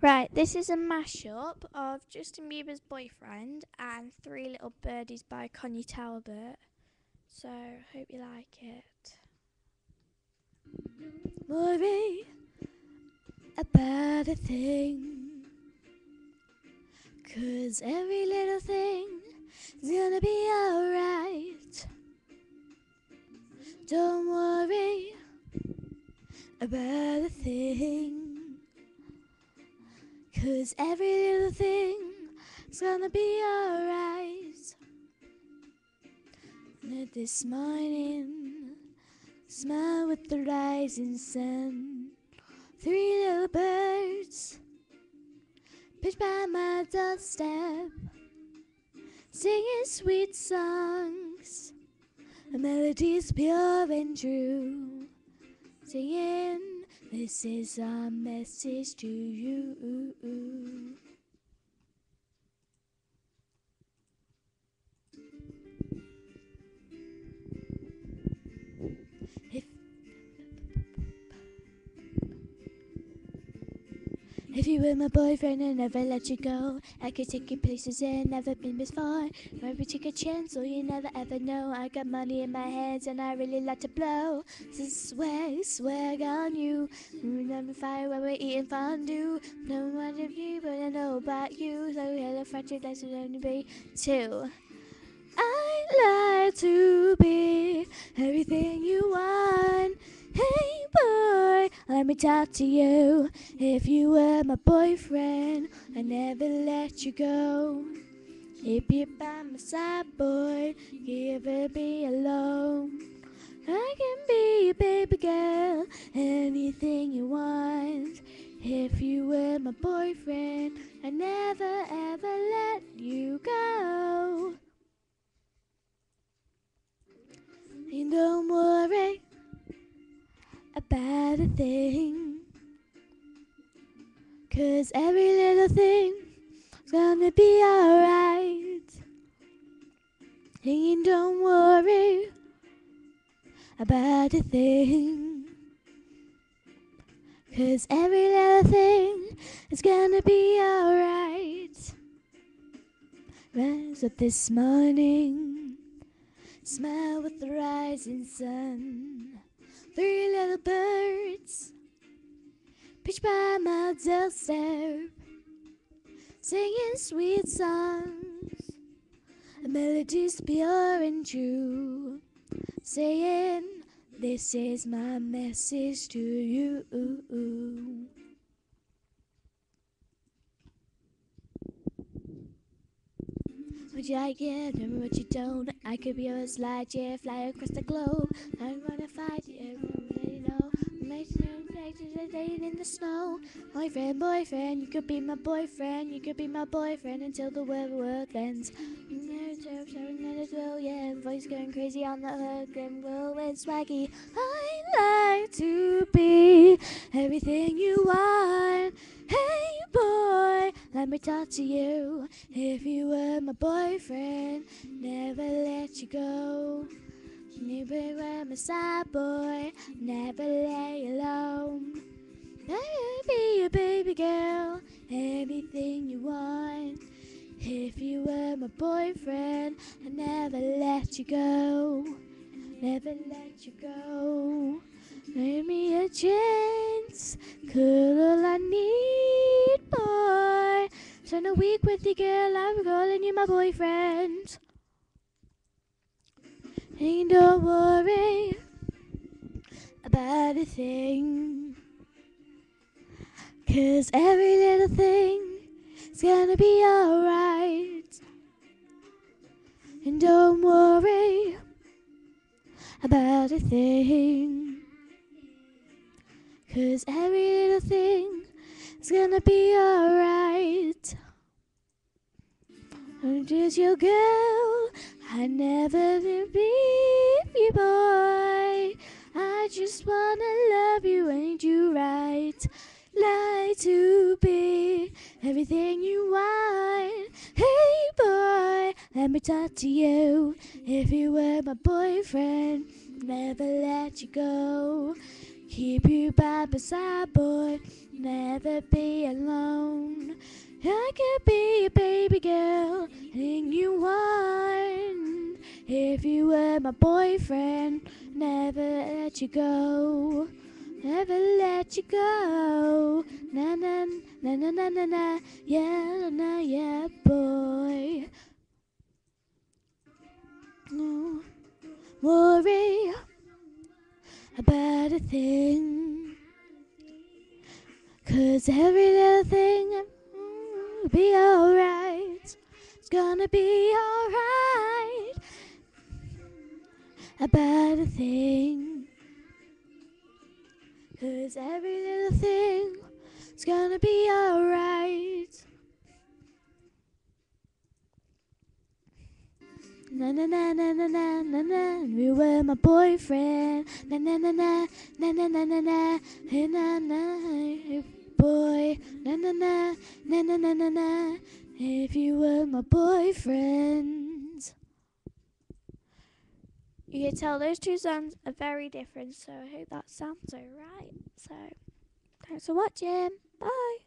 Right, this is a mashup of Justin Bieber's Boyfriend and Three Little Birdies by Connie Talbot. So, hope you like it. Worry about a thing, 'cause every little thing is gonna be alright. Don't worry about a thing, 'cause every little thing is gonna be alright. And this morning, smile with the rising sun. Three little birds pitch by my doorstep, singing sweet songs, a melodies pure and true, singing, this is our message to you. If you were my boyfriend, I'd never let you go. I could take you places I've never been before. Maybe take a chance, so you never ever know. I got money in my hands and I really like to blow. So swag on you. We're on the fire while we're eating fondue. No one of you, but I know about you. So hello, friendship, that's what I'm to be too. I like to be everything you want. Hey boy, let me talk to you. If you were my boyfriend, I'd never let you go. If you're by my side, boy, you ever be alone. I can be your baby girl, anything you want. If you were my boyfriend, I'd never ever let you go. And don't worry about a thing, 'cause every little thing's gonna be alright. And don't worry about a thing, 'cause every little thing is gonna be alright. Rise up this morning, smile with the rising sun. Three little birds pitch by my doorstep, singing sweet songs, a melodies pure and true, saying, this is my message to you. Would you like it? Remember what you don't. I could be your slide, yeah, fly across the globe. I don't wanna fight you, you know. In the snow. Boyfriend, you could be my boyfriend. You could be my boyfriend until the world ends. Yeah, voice going crazy on the hook and whirlwind swaggy. I like to be everything you want. Hey boy, let me talk to you. If you were my boyfriend, never let you go. You were my side boy, never lay alone. I could be your baby girl, anything you want. If you were my boyfriend, I'd never let you go. Never let you go. Give me a chance, could all I need, boy. Spend a week with you, girl, I'm calling you my boyfriend. And don't worry about a thing, 'cause every little thing is gonna be alright. And don't worry about a thing, 'cause every little thing is gonna be alright. I'm just your girl, I never leave you, boy. I just wanna love you, ain't you right? Like to be everything you want. Hey boy, let me talk to you. If you were my boyfriend, never let you go. Keep you by my side, boy, never be alone. I could be a baby girl, anything you want. If you were my boyfriend, never let you go. Never let you go. Na na na na na na na. Yeah, na yeah, boy. No worry about a thing, 'cause every little thing will be alright. It's gonna be alright. About a thing, 'cause every little thing is gonna be alright. Na na na na na na na na. You were my boyfriend. Na na na na na na na na na. Hey na na, hey boy. Na na na na na na na na. If you were my boyfriend. You can tell those two songs are very different, so I hope that sounds alright. So, thanks for watching. Bye.